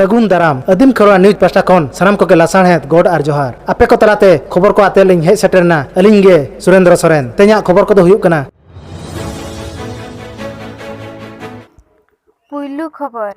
सगुन दाराम आदिम Kharwa news pasta खन सानाम को लासाणहेद गोड आर जोहार आपे को तलाते खबर को आते लिंग हे सेटरना अलिंग गे सुरेंद्र सोरेन तेजा खबर को हुयुक कना पुइलु खबर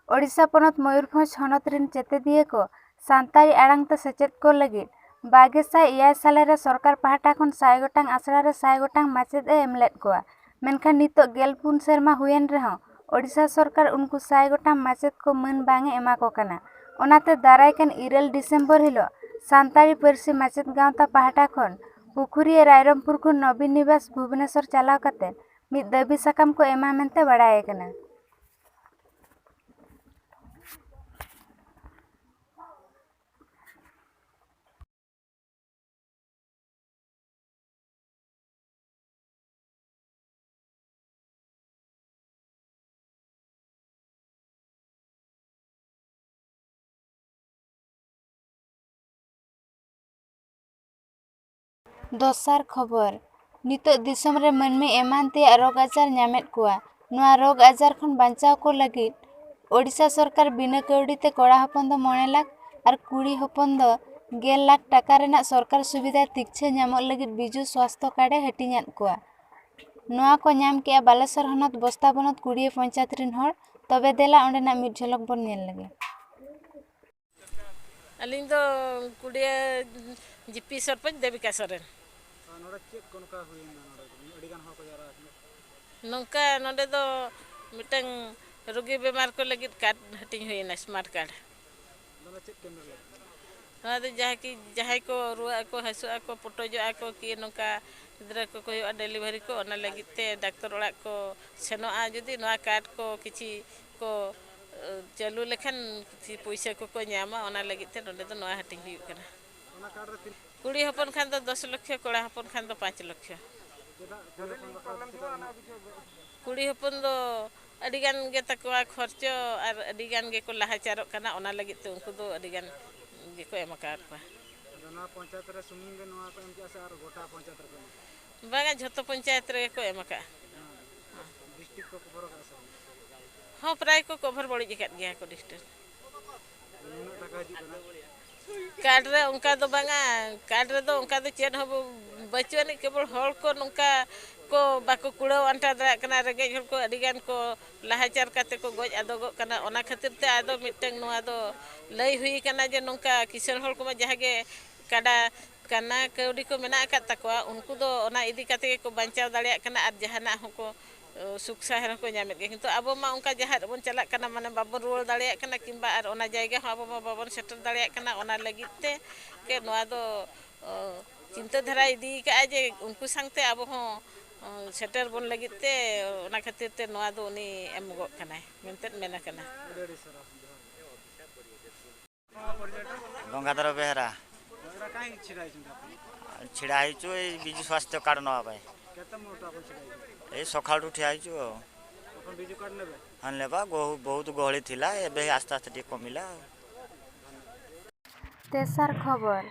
ओडिशा पनत मयूरभंज हनत रिन चेतेदिए को सान्ताड़ी आड़ांग ते सेचेद को लगी 2006 साले रे सरकार पाहटा खन 100 गोटांग आसड़ा रे 100 गोटांग माचेद एमलेद कोआ मेनखान नितो 14 सेरमा हुयेन रेहो ओडिशा सरकार उनको 100 गोटांग माचेद को मन बांगे एमा को कना ओनाते दारायकान 2 डिसेम्बर हिलो सान्ताड़ी पारसी माचेद गांवता पाहटा खन पुखुरी रायरमपुर को नवीन निवास भुवनेश्वर चलाव कते मिद दाबी साकाम को एमा मेनते बाड़ाय कना। दोसार खबर नितो दिसम रे मनमी एमान ते रोग आजार ᱧᱟᱢᱮᱫ ᱠᱚᱣᱟ ᱱᱚᱣᱟ रोग आजार खन बांचाव को लगित ओडिशा सरकार बिना कौड़ी ते कोड़ा हपन दो 9 लाख और कुड़ी हपन दो 10 लाख टाका रेना सरकार सुविधा तिक्छे ᱧᱟᱢᱚᱜ लगित बिजु स्वास्थ्य कार्ड हटिᱧात कोआ नोआ को ᱧᱟᱢ के बालेश्वर हनत बस्ता बनत कुड़िए पंचायत रिन हर तबे देला ओंडेना मिड झलक बन नेल लगे अलिंग दो कुड़िए जीपी सरपंच देविका सोरेन नौका नोडे दो मिटंग रोगी बीमार को लगी कार्ड हटिंग हुई स्मार्ट कार्ड जहाँ को रुआ को हसुआ को पुटोजा को कि नौका गिद्रा को डिलीवरी को लगी डाक्तर ओड़ा को सेनोआ जुदी नोआ कार्ड को किसी को चालू लेखन किसी पैसा को नामा लगी नोडे दो नोआ हटिंग हुई कना कुड़ी हपन खान तो 10 लाख कोड़ा हपन खान तो 5 लाख कुड़ी हपन दो अडिगान गे तकवा खर्च और अडिगान गे को लाहाचारों कना ओना लगी तो उनको दो अडिगान गे को एमकार को ना पंचायत रे सुमुंग गे नोआ को एम के और गोटा पंचायत रे बागा झतो पंचायत रे को एमका डिस्ट्रिक्ट को कवर कर हां प्राय को कवर बड़ी जगत गया को डिस्ट्रिक्ट कार्ड रे उनका दो बांगा कार्ड रे दो उनका दो चेन हो बचवानी केवल हल को नुका को बाको कुड़ो अंटा दरा कना रेगे हल को अडिगान को लाहाचार काते को गोज आदोगो कना ओना खातिर ते आदो मिटंग नोआ दो लई हुई कना जे नुका किसान हल को जहागे काडा कना कौड़ी को मेना का तकवा उनको दो ओना इदी काते को बंचाव दाड़िया कना आर जहाना हको सुख सहर को ᱧᱟᱢᱮᱫ ᱜᱮ ᱠᱤᱱᱛᱩ ᱟᱵᱚ ᱢᱟ ᱚᱱᱠᱟ ᱡᱟᱦᱟᱸ ᱨᱮᱵᱚᱱ ᱪᱟᱞᱟᱜ ᱠᱟᱱᱟ ᱢᱟᱱᱮ ᱵᱟᱵᱚᱱ ᱨᱩᱣᱟᱹᱲ ᱫᱟᱲᱮᱭᱟᱜ ᱠᱟᱱᱟ ᱠᱤᱝᱵᱟ ᱟᱨ ᱚᱱᱟ ᱡᱟᱭᱜᱟ ᱦᱚᱸ ᱟᱵᱚ ᱢᱟ ᱵᱟᱵᱚᱱ ᱥᱮᱴᱮᱨ ᱫᱟᱲᱮᱭᱟᱜ ᱠᱟᱱᱟ ᱚᱱᱟ ᱞᱟᱹᱜᱤᱫ ᱛᱮ ᱠᱮ ᱱᱚᱣᱟ ᱫᱚ चिंता धारा इदी का जे उनको संगते अब हों सेटर बन लगी ते ओना खातिर ते नोआ दो उनी एमगो कना मेनते मेना कना गंगाधर बेहरा छिड़ाई छु बिजु स्वास्थ्य कार्ड न भाई केते मोटा अपन छिड़ाई ए सखाळु ठियाई छु अपन बिजु कार्ड नेबे हां लेबा बहुत गहली थिला एबे आस्ते आस्ते टी कमिला तेसार खबर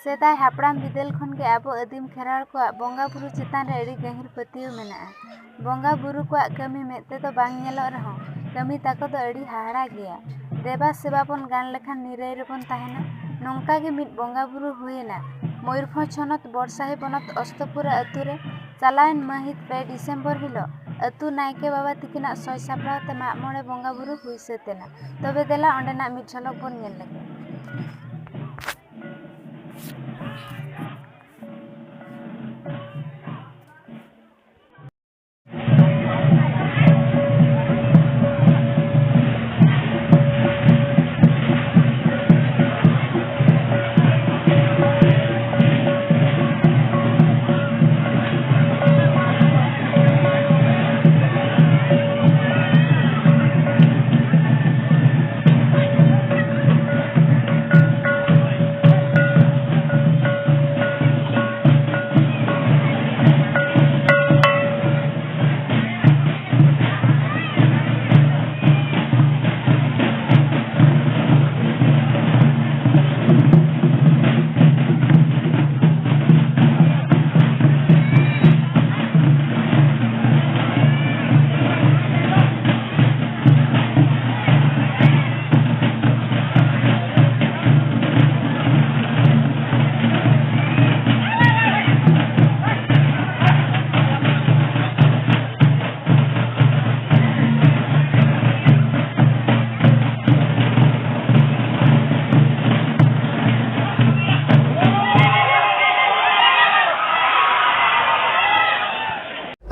सेदाय हापड़ाम बिदेल खन के आबो आदिम खेराड़ को बंगा बुरु चितान रे अड़ी गहिर पतियो मेना बंगा बुरु को कमी मेते तो बांग नेलो रहो कमी ताको तो अड़ी हाड़ा गया देवा सेवा बन गान लेखान निराय रबन ताहेना नोंका गे मिट बंगा बुरु हुएना मयूरभंज हनत बरसाही बनत अस्तपुरा अतुरे चालायन महित 2 डिसेम्बर हिलो अतु नायके बाबा तिकिना सय सापड़ाते मा मोड़े बंगा बुरु हुई सेतेना तबे देला ओंडेना मिट झलक बन नेल लगे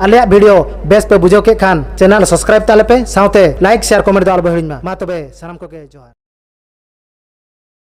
आलिया वीडियो बेस पे बुझाव के खान चैनल सब्सक्राइब ताले पे साउते लाइक शेयर कमेंट दो आलो हिड़िमा मा तबे सनम को के जोहार।